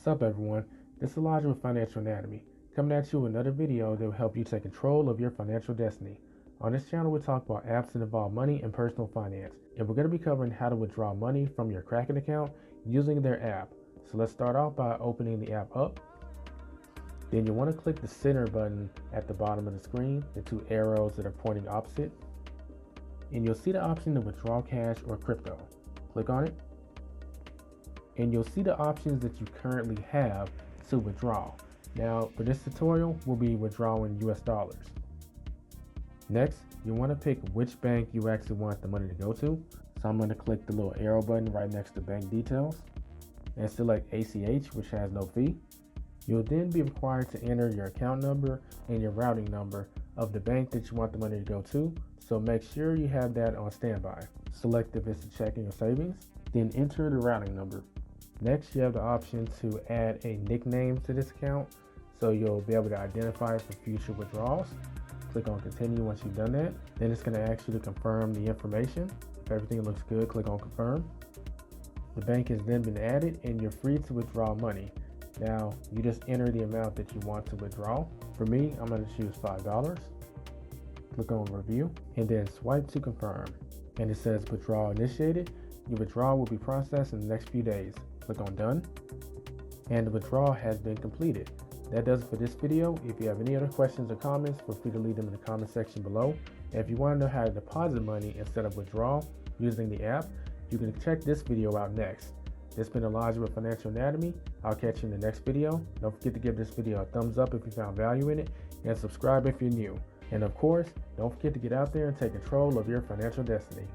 What's up, everyone? This is Elijah with Financial Anatomy, coming at you with another video that will help you take control of your financial destiny. On this channel, we talk about apps that involve money and personal finance, and we're going to be covering how to withdraw money from your Kraken account using their app. So let's start off by opening the app up. Then you want to click the center button at the bottom of the screen, the two arrows that are pointing opposite, and you'll see the option to withdraw cash or crypto. Click on it, and you'll see the options that you currently have to withdraw. Now, for this tutorial, we'll be withdrawing US dollars. Next, you want to pick which bank you actually want the money to go to. So I'm going to click the little arrow button right next to bank details and select ACH, which has no fee. You'll then be required to enter your account number and your routing number of the bank that you want the money to go to. So make sure you have that on standby. Select if it's a checking or savings, then enter the routing number. Next, you have the option to add a nickname to this account, so you'll be able to identify it for future withdrawals. Click on continue once you've done that. Then it's going to ask you to confirm the information. If everything looks good, click on confirm. The bank has then been added and you're free to withdraw money. Now, you just enter the amount that you want to withdraw. For me, I'm going to choose $5. Click on review and then swipe to confirm. And it says withdrawal initiated. Your withdrawal will be processed in the next few days. Click on done, and the withdrawal has been completed. That does it for this video. If you have any other questions or comments, feel free to leave them in the comment section below. And if you want to know how to deposit money instead of withdraw using the app, you can check this video out next. This has been Elijah with Financial Anatomy. I'll catch you in the next video. Don't forget to give this video a thumbs up if you found value in it, and subscribe if you're new. And of course, don't forget to get out there and take control of your financial destiny.